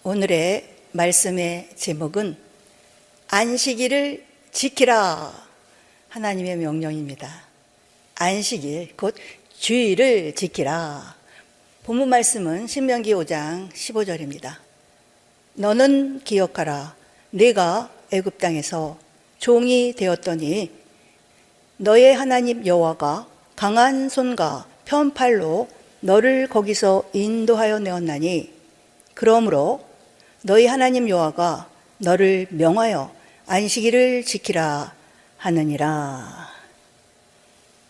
오늘의 말씀의 제목은 안식일을 지키라, 하나님의 명령입니다. 안식일, 곧 주일을 지키라. 본문 말씀은 신명기 5장 15절입니다. 너는 기억하라. 내가 애굽 땅에서 종이 되었더니 너의 하나님 여호와가 강한 손과 편팔로 너를 거기서 인도하여 내었나니 그러므로 너희 하나님 여호와가 너를 명하여 안식일을 지키라 하느니라.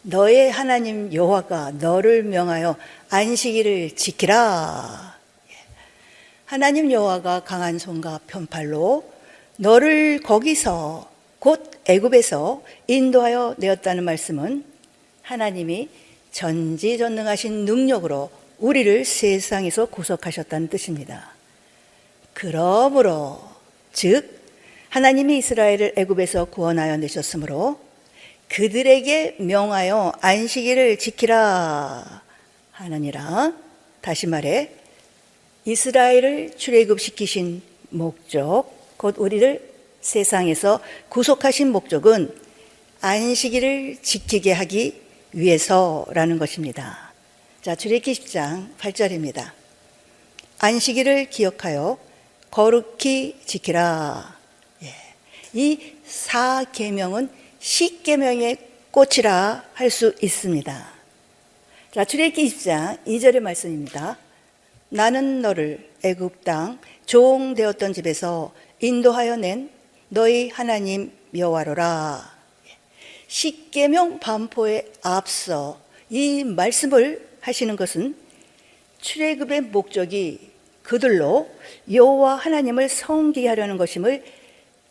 너의 하나님 여호와가 너를 명하여 안식일을 지키라. 하나님 여호와가 강한 손과 편팔로 너를 거기서 곧 애굽에서 인도하여 내었다는 말씀은 하나님이 전지전능하신 능력으로 우리를 세상에서 구속하셨다는 뜻입니다. 그러므로 즉 하나님이 이스라엘을 애굽에서 구원하여 내셨으므로 그들에게 명하여 안식일을 지키라 하느니라. 다시 말해 이스라엘을 출애굽시키신 목적, 곧 우리를 세상에서 구속하신 목적은 안식일을 지키게 하기 위해서라는 것입니다. 자, 출애굽기 10장 8절입니다. 안식일을 기억하여 거룩히 지키라. 이 4계명은 10계명의 꽃이라 할 수 있습니다. 자, 출애굽기 20장 2절의 말씀입니다. 나는 너를 애굽 땅 종 되었던 집에서 인도하여 낸 너희 하나님 여호와로라. 10계명 반포에 앞서 이 말씀을 하시는 것은 출애굽의 목적이 그들로 여호와 하나님을 섬기게 하려는 것임을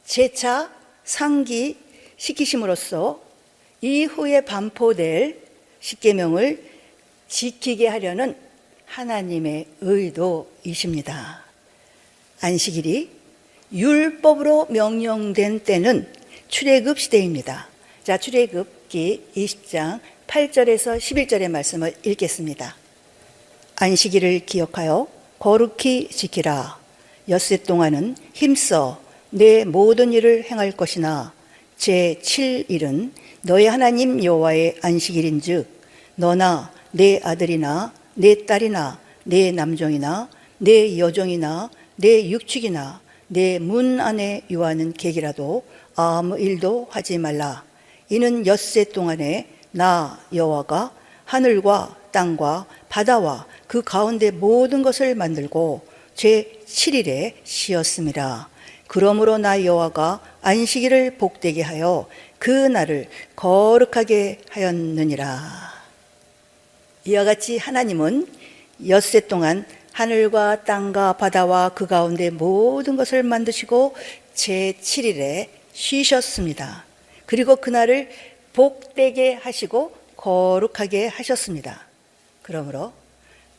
재차 상기시키심으로써 이후에 반포될 10계명을 지키게 하려는 하나님의 의도이십니다. 안식일이 율법으로 명령된 때는 출애굽 시대입니다. 자, 출애굽기 20장 8절에서 11절의 말씀을 읽겠습니다. 안식일을 기억하여 거룩히 지키라. 엿새 동안은 힘써 내 모든 일을 행할 것이나 제7일은 너의 하나님 여호와의 안식일인즉 너나 내 아들이나 내 딸이나 내 남종이나 내 여종이나 내 육축이나 내 문 안에 유하는 객이라도 아무 일도 하지 말라. 이는 엿새 동안에 나 여호와가 하늘과 땅과 바다와 그 가운데 모든 것을 만들고 제7일에 쉬었음이라. 그러므로 나 여호와가 안식일을 복되게 하여 그 날을 거룩하게 하였느니라. 이와 같이 하나님은 엿새 동안 하늘과 땅과 바다와 그 가운데 모든 것을 만드시고 제7일에 쉬셨습니다. 그리고 그날을 복되게 하시고 거룩하게 하셨습니다. 그러므로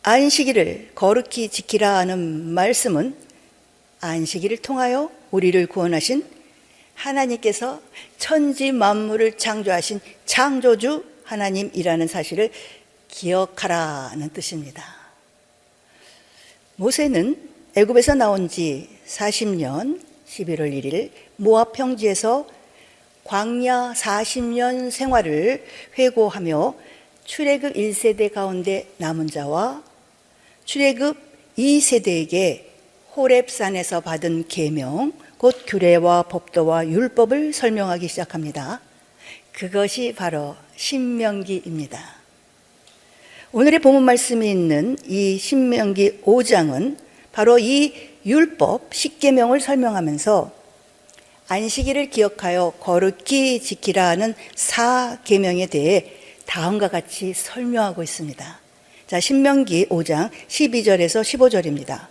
안식일을 거룩히 지키라 하는 말씀은 안식일을 통하여 우리를 구원하신 하나님께서 천지 만물을 창조하신 창조주 하나님이라는 사실을 기억하라는 뜻입니다. 모세는 애굽에서 나온 지 40년 11월 1일 모압 평지에서 광야 40년 생활을 회고하며 출애굽 1세대 가운데 남은 자와 출애굽 2세대에게 호렙산에서 받은 계명, 곧 규례와 법도와 율법을 설명하기 시작합니다. 그것이 바로 신명기입니다. 오늘의 본문 말씀이 있는 이 신명기 5장은 바로 이 율법 10계명을 설명하면서 안식일을 기억하여 거룩히 지키라 하는 4계명에 대해 다음과 같이 설명하고 있습니다. 자, 신명기 5장 12절에서 15절입니다.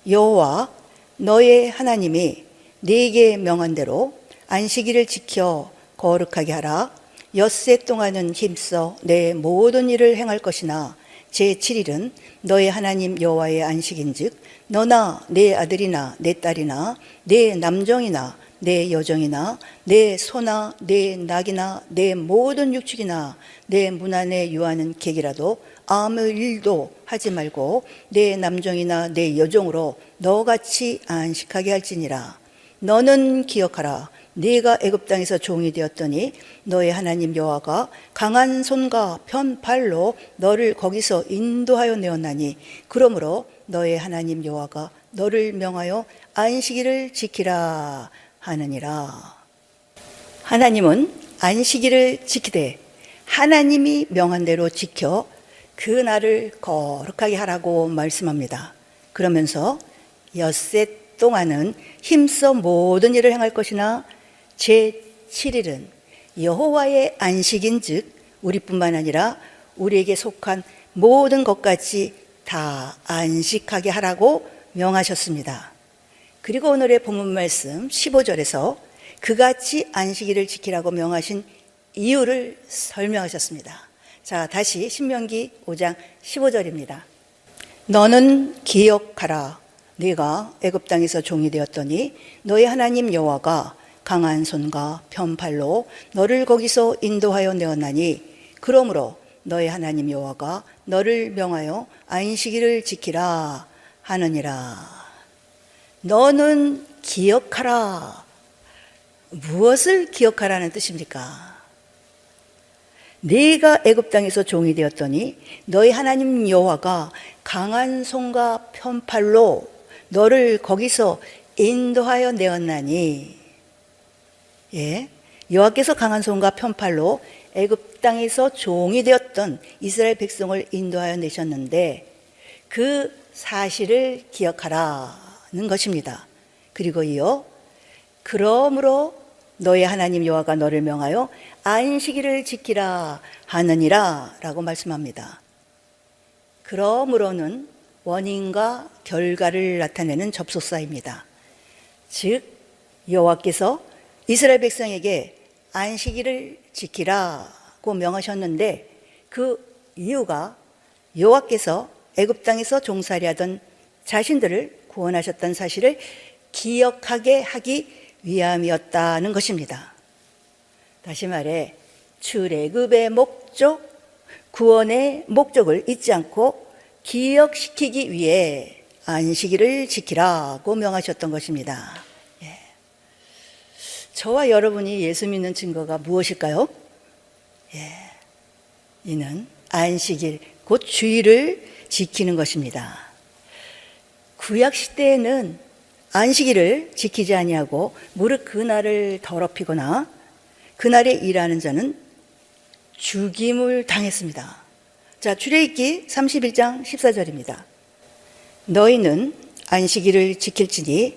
여호와 너의 하나님이 네게 명한 대로 안식일을 지켜 거룩하게 하라. 엿새 동안은 힘써 내 모든 일을 행할 것이나 제7일은 너의 하나님 여호와의 안식인즉 너나 내 아들이나 내 딸이나 내 남종이나 내 여종이나 내 소나 내 낙이나 내 모든 육축이나 내 문 안에 유하는 객이라도 아무 일도 하지 말고 내 남종이나 내 여종으로 너같이 안식하게 할지니라. 너는 기억하라. 네가 애굽 땅에서 종이 되었더니 너의 하나님 여호와가 강한 손과 편팔로 너를 거기서 인도하여 내었나니 그러므로 너의 하나님 여호와가 너를 명하여 안식일을 지키라 하느니라. 하나님은 안식일을 지키되 하나님이 명한 대로 지켜 그 날을 거룩하게 하라고 말씀합니다. 그러면서 엿새 동안은 힘써 모든 일을 행할 것이나 제7일은 여호와의 안식인즉 우리뿐만 아니라 우리에게 속한 모든 것까지 다 안식하게 하라고 명하셨습니다. 그리고 오늘의 본문 말씀 15절에서 그같이 안식일을 지키라고 명하신 이유를 설명하셨습니다. 자, 다시 신명기 5장 15절입니다. 너는 기억하라. 네가 애굽 땅에서 종이 되었더니 너의 하나님 여호와가 강한 손과 편팔로 너를 거기서 인도하여 내었나니 그러므로 너의 하나님 여호와가 너를 명하여 안식일을 지키라 하느니라. 너는 기억하라. 무엇을 기억하라는 뜻입니까? 네가 애굽 땅에서 종이 되었더니 너희 하나님 여호와가 강한 손과 편팔로 너를 거기서 인도하여 내었나니. 여호와께서 강한 손과 편팔로 애굽 땅에서 종이 되었던 이스라엘 백성을 인도하여 내셨는데 그 사실을 기억하라는 것입니다. 그리고 이어 그러므로 너의 하나님 여호와가 너를 명하여 안식일을 지키라 하느니라 라고 말씀합니다. 그러므로는 원인과 결과를 나타내는 접속사입니다. 즉 여호와께서 이스라엘 백성에게 안식일을 지키라고 명하셨는데 그 이유가 여호와께서 애굽 땅에서 종살이하던 자신들을 구원하셨던 사실을 기억하게 하기 위함이었다는 것입니다. 다시 말해 출애굽의 목적, 구원의 목적을 잊지 않고 기억시키기 위해 안식일을 지키라고 명하셨던 것입니다. 저와 여러분이 예수 믿는 증거가 무엇일까요? 이는 안식일, 곧 주일을 지키는 것입니다. 구약 시대에는 안식일을 지키지 아니하고 무릇 그날을 더럽히거나 그날에 일하는 자는 죽임을 당했습니다. 자, 출애굽기 31장 14절입니다. 너희는 안식일을 지킬지니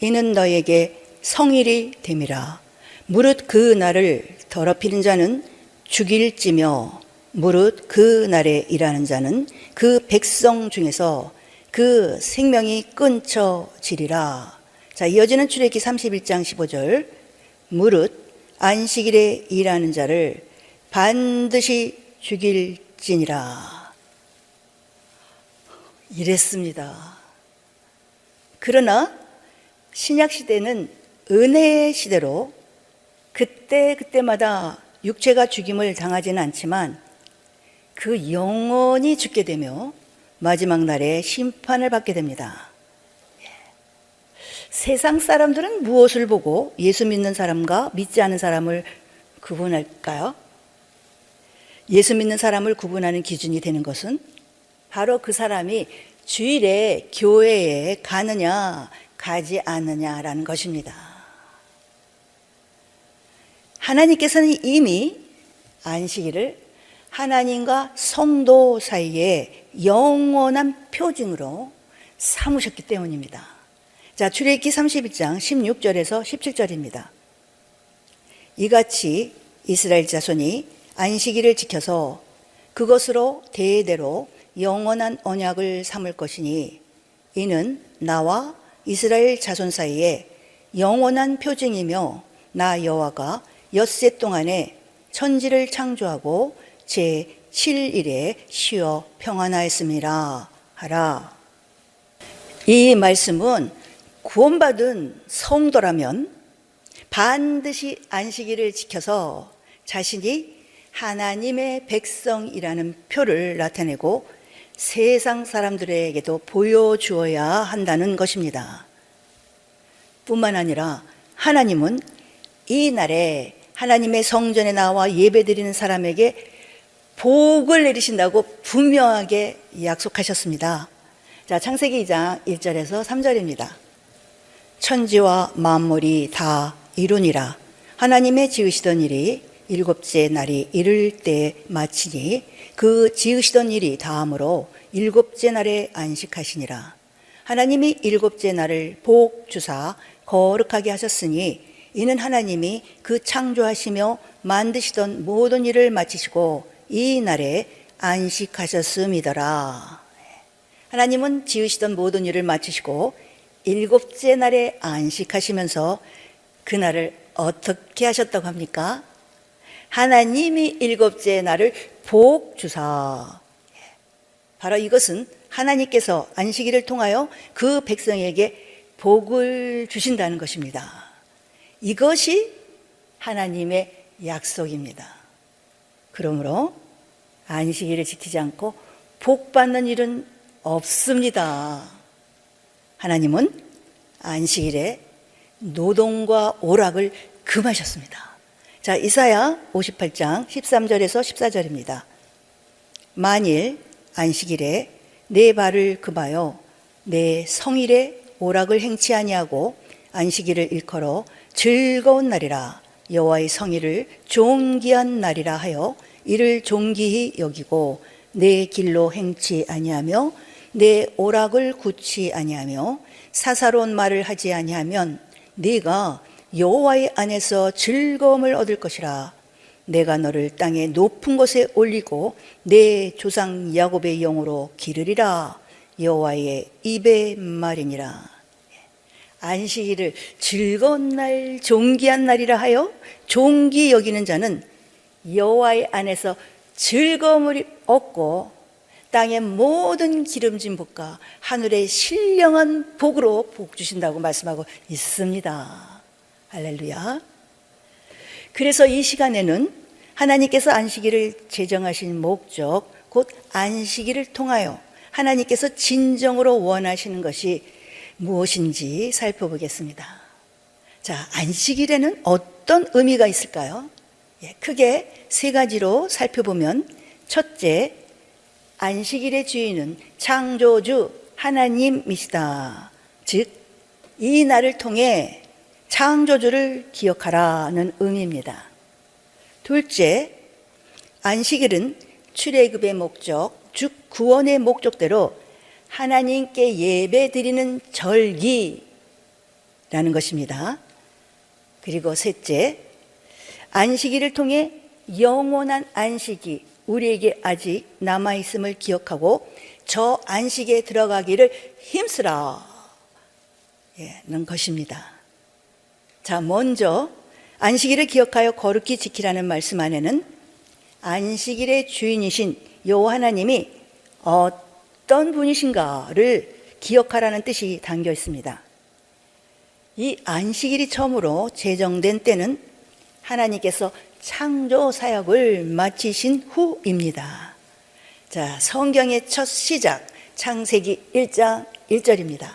이는 너희에게 성일이 됨이라. 무릇 그 날을 더럽히는 자는 죽일지며 무릇 그 날에 일하는 자는 그 백성 중에서 그 생명이 끊쳐지리라. 자, 이어지는 출애굽기 31장 15절. 무릇 안식일에 일하는 자를 반드시 죽일지니라. 이랬습니다. 그러나 신약 시대는 은혜의 시대로 그때마다 육체가 죽임을 당하지는 않지만 그 영혼이 죽게 되며 마지막 날에 심판을 받게 됩니다. 세상 사람들은 무엇을 보고 예수 믿는 사람과 믿지 않은 사람을 구분할까요? 예수 믿는 사람을 구분하는 기준이 되는 것은 바로 그 사람이 주일에 교회에 가느냐 가지 않느냐라는 것입니다. 하나님께서는 이미 안식일을 하나님과 성도 사이에 영원한 표징으로 삼으셨기 때문입니다. 자, 출애굽기 32장 16절에서 17절입니다. 이같이 이스라엘 자손이 안식일을 지켜서 그것으로 대대로 영원한 언약을 삼을 것이니 이는 나와 이스라엘 자손 사이에 영원한 표징이며 나 여호와가 엿새 동안에 천지를 창조하고 제7일에 쉬어 평안하였음이라 하라. 이 말씀은 구원받은 성도라면 반드시 안식일을 지켜서 자신이 하나님의 백성이라는 표를 나타내고 세상 사람들에게도 보여주어야 한다는 것입니다. 뿐만 아니라 하나님은 이 날에 하나님의 성전에 나와 예배드리는 사람에게 복을 내리신다고 분명하게 약속하셨습니다. 자, 창세기 2장 1절에서 3절입니다. 천지와 만물이 다 이루니라. 하나님의 지으시던 일이 일곱째 날이 이를 때 마치니 그 지으시던 일이 다함으로 일곱째 날에 안식하시니라. 하나님이 일곱째 날을 복 주사 거룩하게 하셨으니 이는 하나님이 그 창조하시며 만드시던 모든 일을 마치시고 이 날에 안식하셨음이더라. 하나님은 지으시던 모든 일을 마치시고 일곱째 날에 안식하시면서 그 날을 어떻게 하셨다고 합니까? 하나님이 일곱째 날을 복 주사. 바로 이것은 하나님께서 안식일을 통하여 그 백성에게 복을 주신다는 것입니다. 이것이 하나님의 약속입니다. 그러므로 안식일을 지키지 않고 복 받는 일은 없습니다. 하나님은 안식일에 노동과 오락을 금하셨습니다. 자, 이사야 58장 13절에서 14절입니다. 만일 안식일에 내 발을 금하여 내 성일에 오락을 행치 아니하고 안식일을 일컬어 즐거운 날이라 여호와의 성일을 존귀한 날이라 하여 이를 존귀히 여기고 내 길로 행치 아니하며 내 오락을 굳지 아니하며 사사로운 말을 하지 아니하면 네가 여호와의 안에서 즐거움을 얻을 것이라. 내가 너를 땅의 높은 곳에 올리고 내 조상 야곱의 영으로 기르리라. 여호와의 입의 말이니라. 안식일을 즐거운 날, 존귀한 날이라 하여 존귀 여기는 자는 여호와의 안에서 즐거움을 얻고 땅의 모든 기름진 복과 하늘의 신령한 복으로 복 주신다고 말씀하고 있습니다. 할렐루야. 그래서 이 시간에는 하나님께서 안식일을 제정하신 목적, 곧 안식일을 통하여 하나님께서 진정으로 원하시는 것이 무엇인지 살펴보겠습니다. 자, 안식일에는 어떤 의미가 있을까요? 크게 세 가지로 살펴보면, 첫째, 안식일의 주인은 창조주 하나님이시다. 즉, 이 날을 통해 창조주를 기억하라는 의미입니다. 둘째, 안식일은 출애굽의 목적, 즉 구원의 목적대로 하나님께 예배드리는 절기라는 것입니다. 그리고 셋째, 안식일을 통해 영원한 안식이 우리에게 아직 남아있음을 기억하고 저 안식에 들어가기를 힘쓰라는 것입니다. 자, 먼저 안식일을 기억하여 거룩히 지키라는 말씀 안에는 안식일의 주인이신 여호와 하나님이 어떤 분이신가를 기억하라는 뜻이 담겨 있습니다. 이 안식일이 처음으로 제정된 때는 하나님께서 창조 사역을 마치신 후입니다. 자, 성경의 첫 시작, 창세기 1장 1절입니다.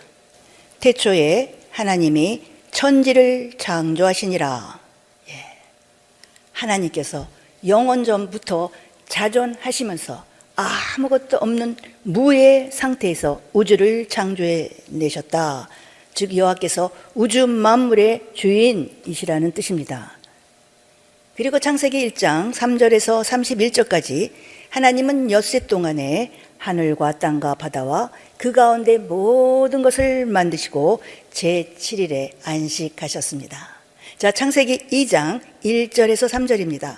태초에 하나님이 천지를 창조하시니라. 하나님께서 영원 전부터 자존하시면서 아무것도 없는 무의 상태에서 우주를 창조해 내셨다. 즉 여호와께서 우주 만물의 주인이시라는 뜻입니다. 그리고 창세기 1장 3절에서 31절까지 하나님은 엿새 동안에 하늘과 땅과 바다와 그 가운데 모든 것을 만드시고 제7일에 안식하셨습니다. 자, 창세기 2장 1절에서 3절입니다.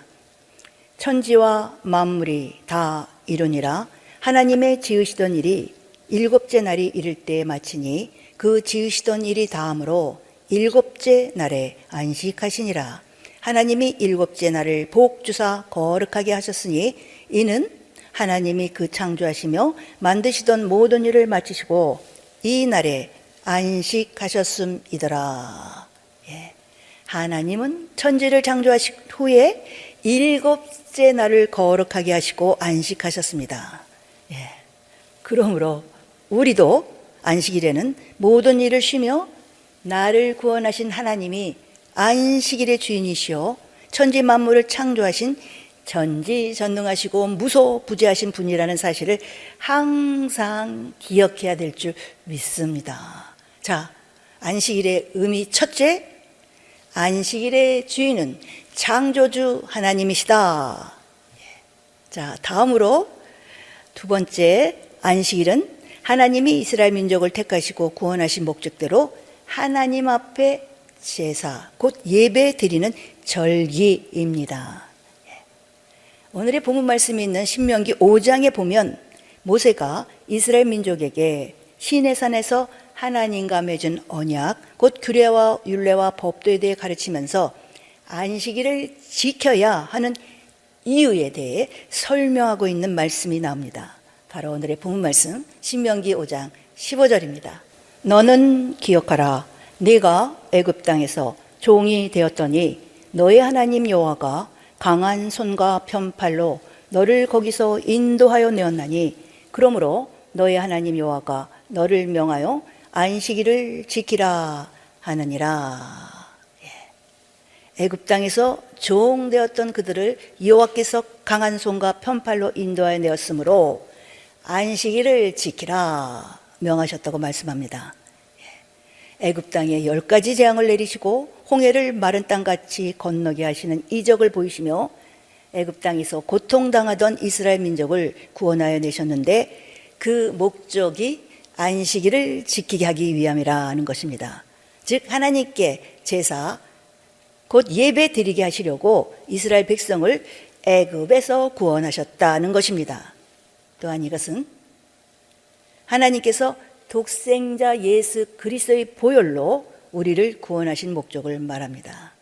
천지와 만물이 다 이루니라. 하나님의 지으시던 일이 일곱째 날이 이를 때 마치니 그 지으시던 일이 다함으로 일곱째 날에 안식하시니라. 하나님이 일곱째 날을 복 주사 거룩하게 하셨으니 이는 하나님이 그 창조하시며 만드시던 모든 일을 마치시고 이 날에 안식하셨음이더라. 하나님은 천지를 창조하신 후에 일곱째 날을 거룩하게 하시고 안식하셨습니다. 예. 그러므로 우리도 안식일에는 모든 일을 쉬며 나를 구원하신 하나님이 안식일의 주인이시오 천지 만물을 창조하신 전지전능하시고 무소부재하신 분이라는 사실을 항상 기억해야 될 줄 믿습니다. 자, 안식일의 의미 첫째, 안식일의 주인은 창조주 하나님이시다. 자, 다음으로 두 번째, 안식일은 하나님이 이스라엘 민족을 택하시고 구원하신 목적대로 하나님 앞에 제사, 곧 예배 드리는 절기입니다. 오늘의 본문 말씀이 있는 신명기 5장에 보면 모세가 이스라엘 민족에게 시내산에서 하나님과 맺은 언약, 곧 규례와 율례와 법도에 대해 가르치면서 안식일을 지켜야 하는 이유에 대해 설명하고 있는 말씀이 나옵니다. 바로 오늘의 본문 말씀 신명기 5장 15절입니다. 너는 기억하라. 네가 애굽 땅에서 종이 되었더니 너의 하나님 여호와가 강한 손과 편팔로 너를 거기서 인도하여 내었나니 그러므로 너의 하나님 여호와가 너를 명하여 안식일을 지키라 하느니라. 애굽 땅에서 종 되었던 그들을 여호와께서 강한 손과 편팔로 인도하여 내었으므로 안식일을 지키라 명하셨다고 말씀합니다. 애굽 땅에 10가지 재앙을 내리시고 홍해를 마른 땅같이 건너게 하시는 이적을 보이시며 애굽 땅에서 고통당하던 이스라엘 민족을 구원하여 내셨는데 그 목적이 안식일을 지키게 하기 위함이라는 것입니다. 즉 하나님께 제사, 곧 예배 드리게 하시려고 이스라엘 백성을 애굽에서 구원하셨다는 것입니다. 또한 이것은 하나님께서 독생자 예수 그리스도의 보혈로 우리를 구원하신 목적을 말합니다.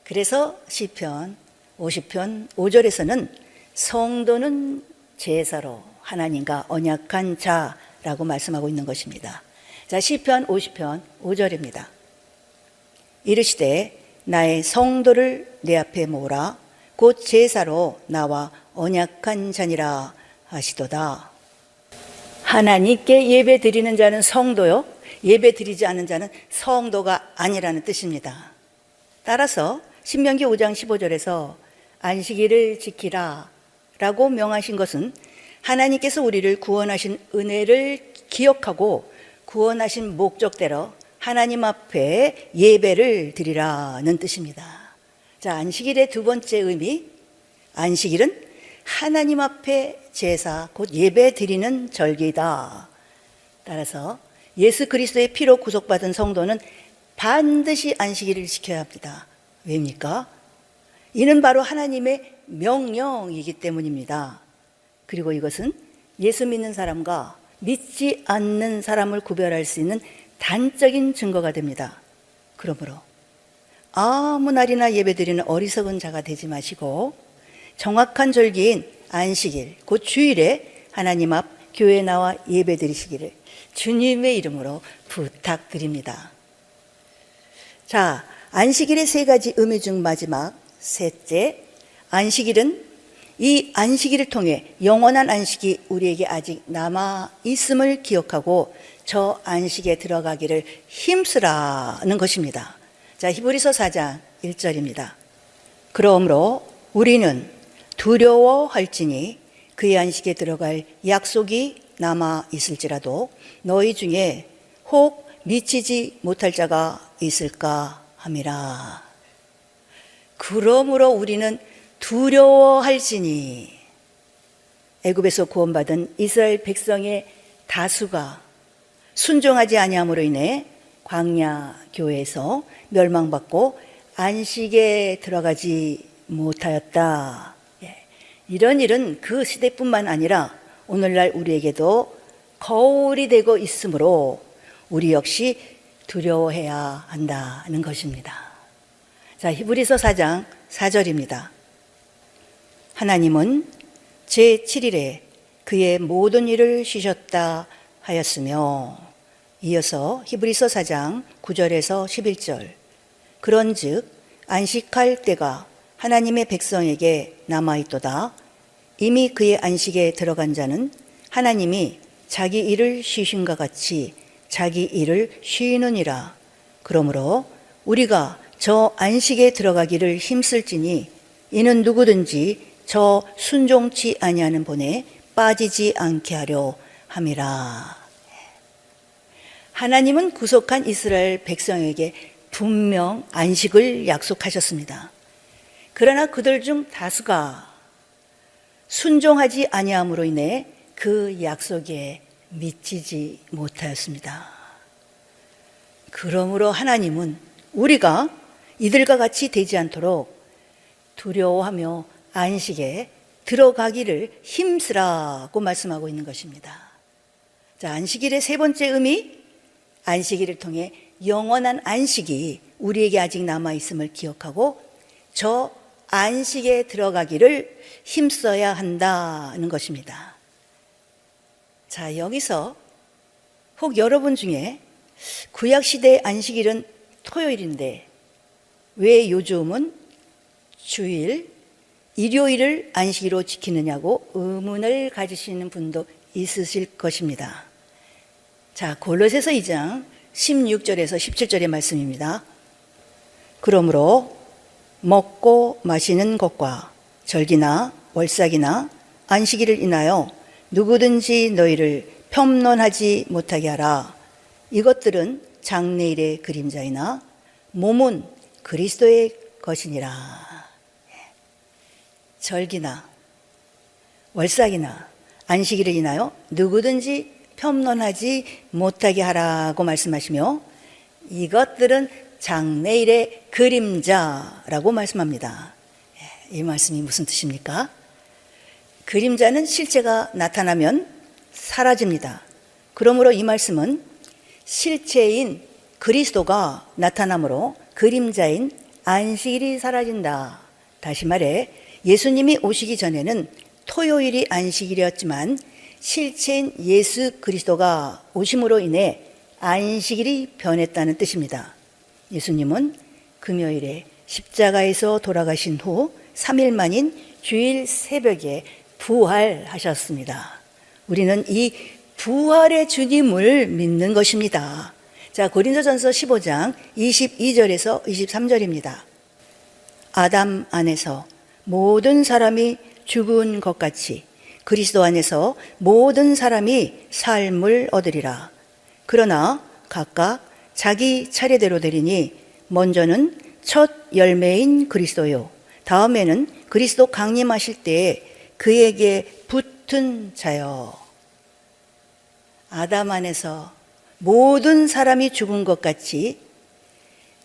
그래서 시편 50편 5절에서는 성도는 제사로 하나님과 언약한 자라고 말씀하고 있는 것입니다. 자, 시편 50편 5절입니다. 이르시되 나의 성도를 내 앞에 모으라 곧 제사로 나와 언약한 자니라 하시도다. 하나님께 예배 드리는 자는 성도요, 예배 드리지 않는 자는 성도가 아니라는 뜻입니다. 따라서 신명기 5장 15절에서 안식일을 지키라 라고 명하신 것은 하나님께서 우리를 구원하신 은혜를 기억하고 구원하신 목적대로 하나님 앞에 예배를 드리라는 뜻입니다. 자, 안식일의 두 번째 의미, 안식일은 하나님 앞에 제사, 곧 예배 드리는 절기이다. 따라서 예수 그리스도의 피로 구속받은 성도는 반드시 안식일을 지켜야 합니다. 왜입니까? 이는 바로 하나님의 명령이기 때문입니다. 그리고 이것은 예수 믿는 사람과 믿지 않는 사람을 구별할 수 있는 단적인 증거가 됩니다. 그러므로 아무 날이나 예배드리는 어리석은 자가 되지 마시고 정확한 절기인 안식일, 곧 주일에 하나님 앞 교회에 나와 예배드리시기를 주님의 이름으로 부탁드립니다. 자, 안식일의 세 가지 의미 중 마지막 셋째, 안식일은 이 안식일을 통해 영원한 안식이 우리에게 아직 남아 있음을 기억하고 저 안식에 들어가기를 힘쓰라는 것입니다. 자, 히브리서 4장 1절입니다. 그러므로 우리는 두려워할지니 그의 안식에 들어갈 약속이 남아 있을지라도 너희 중에 혹 미치지 못할 자가 있을까 함이라. 그러므로 우리는 두려워할지니, 애굽에서 구원받은 이스라엘 백성의 다수가 순종하지 아니함으로 인해 광야 교회에서 멸망받고 안식에 들어가지 못하였다. 이런 일은 그 시대뿐만 아니라 오늘날 우리에게도 거울이 되고 있으므로 우리 역시 두려워해야 한다는 것입니다. 자, 히브리서 4장 4절입니다. 하나님은 제7일에 그의 모든 일을 쉬셨다 하였으며, 이어서 히브리서 4장 9절에서 11절, 그런즉 안식할 때가 하나님의 백성에게 남아있도다. 이미 그의 안식에 들어간 자는 하나님이 자기 일을 쉬신과 같이 자기 일을 쉬느니라. 그러므로 우리가 저 안식에 들어가기를 힘쓸지니 이는 누구든지 저 순종치 아니하는 본에 빠지지 않게 하려 함이라. 하나님은 구속한 이스라엘 백성에게 분명 안식을 약속하셨습니다. 그러나 그들 중 다수가 순종하지 아니함으로 인해 그 약속에 미치지 못하였습니다. 그러므로 하나님은 우리가 이들과 같이 되지 않도록 두려워하며 안식에 들어가기를 힘쓰라고 말씀하고 있는 것입니다. 자, 안식일의 세 번째 의미, 안식일을 통해 영원한 안식이 우리에게 아직 남아있음을 기억하고 저 안식에 들어가기를 힘써야 한다는 것입니다. 자, 여기서 혹 여러분 중에 구약시대의 안식일은 토요일인데 왜 요즘은 주일, 일요일을 안식일로 지키느냐고 의문을 가지시는 분도 있으실 것입니다. 자, 골로새서 2장 16절에서 17절의 말씀입니다. 그러므로 먹고 마시는 것과 절기나 월삭이나 안식일을 인하여 누구든지 너희를 폄론하지 못하게 하라. 이것들은 장래일의 그림자이나 몸은 그리스도의 것이니라. 절기나 월삭이나 안식일을 인하여 누구든지 폄론하지 못하게 하라고 말씀하시며 이것들은 장래일의 그림자라고 말씀합니다. 이 말씀이 무슨 뜻입니까? 그림자는 실체가 나타나면 사라집니다. 그러므로 이 말씀은 실체인 그리스도가 나타나므로 그림자인 안식일이 사라진다. 다시 말해 예수님이 오시기 전에는 토요일이 안식일이었지만 실체인 예수 그리스도가 오심으로 인해 안식일이 변했다는 뜻입니다. 예수님은 금요일에 십자가에서 돌아가신 후 3일 만인 주일 새벽에 부활하셨습니다. 우리는 이 부활의 주님을 믿는 것입니다. 자, 고린도전서 15장 22절에서 23절입니다. 아담 안에서 모든 사람이 죽은 것 같이 그리스도 안에서 모든 사람이 삶을 얻으리라. 그러나 각각 자기 차례대로 되리니 먼저는 첫 열매인 그리스도요, 다음에는 그리스도 강림하실 때에 그에게 붙은 자요. 아담 안에서 모든 사람이 죽은 것 같이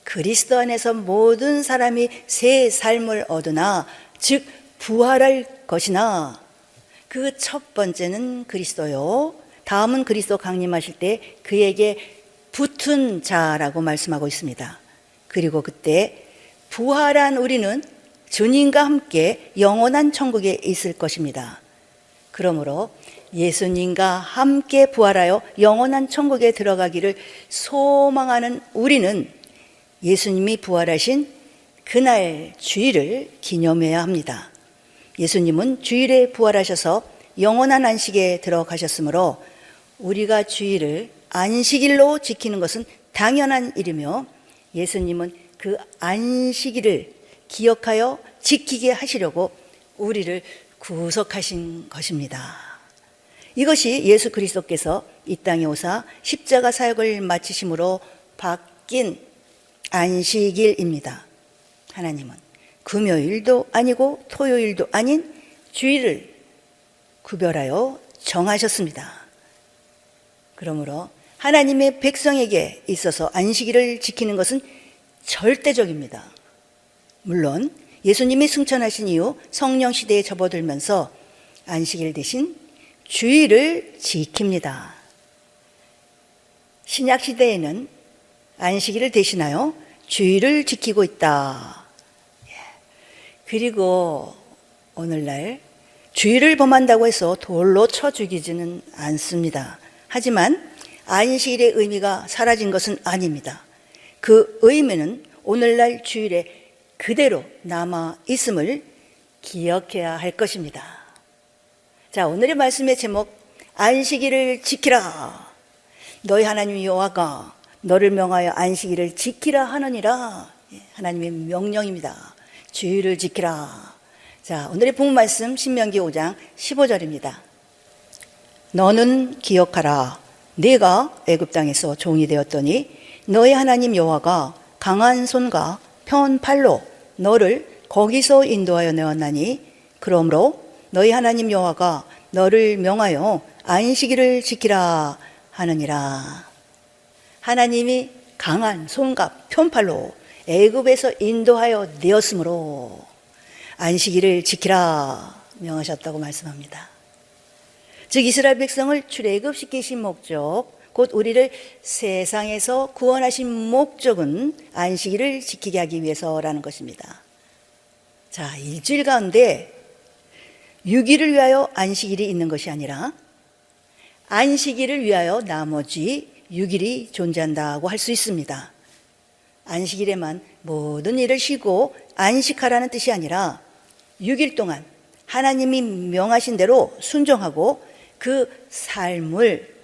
그리스도 안에서 모든 사람이 새 삶을 얻으나 즉 부활할 것이나 그 첫 번째는 그리스도요, 다음은 그리스도 강림하실 때 그에게 붙은 자라고 말씀하고 있습니다. 그리고 그때 부활한 우리는 주님과 함께 영원한 천국에 있을 것입니다. 그러므로 예수님과 함께 부활하여 영원한 천국에 들어가기를 소망하는 우리는 예수님이 부활하신 그날 주일을 기념해야 합니다. 예수님은 주일에 부활하셔서 영원한 안식에 들어가셨으므로 우리가 주일을 안식일로 지키는 것은 당연한 일이며 예수님은 그 안식일을 기억하여 지키게 하시려고 우리를 구속하신 것입니다. 이것이 예수 그리스도께서 이 땅에 오사 십자가 사역을 마치심으로 바뀐 안식일입니다. 하나님은 금요일도 아니고 토요일도 아닌 주일을 구별하여 정하셨습니다. 그러므로 하나님의 백성에게 있어서 안식일을 지키는 것은 절대적입니다. 물론 예수님이 승천하신 이후 성령 시대에 접어들면서 안식일 대신 주일을 지킵니다. 신약 시대에는 안식일을 대신하여 주일을 지키고 있다. 그리고 오늘날 주일을 범한다고 해서 돌로 쳐 죽이지는 않습니다. 하지만 안식일의 의미가 사라진 것은 아닙니다. 그 의미는 오늘날 주일에 그대로 남아 있음을 기억해야 할 것입니다. 자, 오늘의 말씀의 제목, 안식일을 지키라. 너희 하나님 여호와가 너를 명하여 안식일을 지키라 하느니라. 하나님의 명령입니다. 주일을 지키라. 자, 오늘의 본문 말씀 신명기 5장 15절입니다. 너는 기억하라. 네가 애굽 땅에서 종이 되었더니 너희 하나님 여호와가 강한 손과 편 팔로 너를 거기서 인도하여 내었나니 그러므로 너희 하나님 여호와가 너를 명하여 안식일을 지키라 하느니라. 하나님이 강한 손과 편팔로 애굽에서 인도하여 내었으므로 안식일을 지키라 명하셨다고 말씀합니다. 즉 이스라엘 백성을 출애굽시키신 목적, 곧 우리를 세상에서 구원하신 목적은 안식일을 지키게 하기 위해서라는 것입니다. 자, 일주일 가운데 6일을 위하여 안식일이 있는 것이 아니라 안식일을 위하여 나머지 6일이 존재한다고 할 수 있습니다. 안식일에만 모든 일을 쉬고 안식하라는 뜻이 아니라 6일 동안 하나님이 명하신 대로 순종하고 그 삶을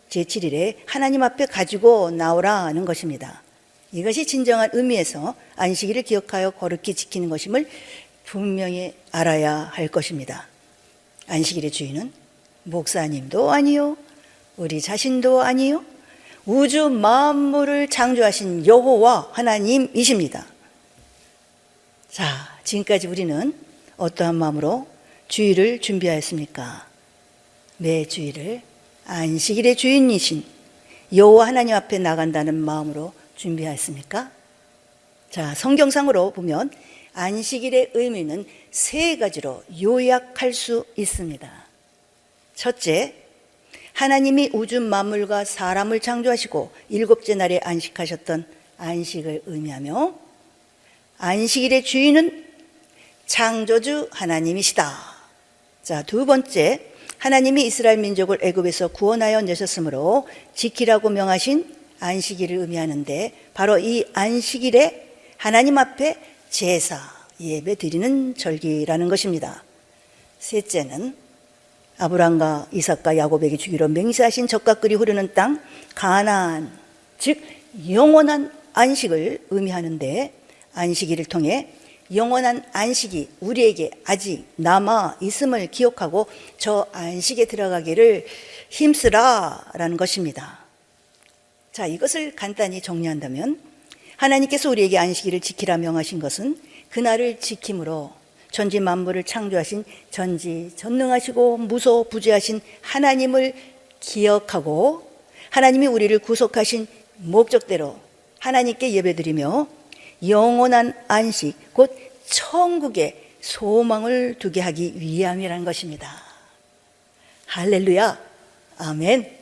제7일에 하나님 앞에 가지고 나오라는 것입니다. 이것이 진정한 의미에서 안식일을 기억하여 거룩히 지키는 것임을 분명히 알아야 할 것입니다. 안식일의 주인은 목사님도 아니요, 우리 자신도 아니요, 우주 만물을 창조하신 여호와 하나님이십니다. 자, 지금까지 우리는 어떠한 마음으로 주일을 준비하였습니까? 매 주일을 안식일의 주인이신 여호와 하나님 앞에 나간다는 마음으로 준비하였습니까? 자, 성경상으로 보면 안식일의 의미는 세 가지로 요약할 수 있습니다. 첫째, 하나님이 우주 만물과 사람을 창조하시고 일곱째 날에 안식하셨던 안식을 의미하며, 안식일의 주인은 창조주 하나님이시다. 자, 두 번째, 하나님이 이스라엘 민족을 애굽에서 구원하여 내셨으므로 지키라고 명하신 안식일을 의미하는데, 바로 이 안식일에 하나님 앞에 제사, 예배 드리는 절기라는 것입니다. 셋째는 아브라함과 이삭과 야곱에게 주기로 맹세하신 젖과 꿀이 흐르는 땅 가나안, 즉 영원한 안식을 의미하는데, 안식일을 통해 영원한 안식이 우리에게 아직 남아 있음을 기억하고 저 안식에 들어가기를 힘쓰라라는 것입니다. 자, 이것을 간단히 정리한다면, 하나님께서 우리에게 안식일을 지키라 명하신 것은 그날을 지킴으로 전지 만물을 창조하신 전지전능하시고 무소부재하신 하나님을 기억하고 하나님이 우리를 구속하신 목적대로 하나님께 예배드리며 영원한 안식, 곧 천국의 소망을 두게 하기 위함이라는 것입니다. 할렐루야, 아멘.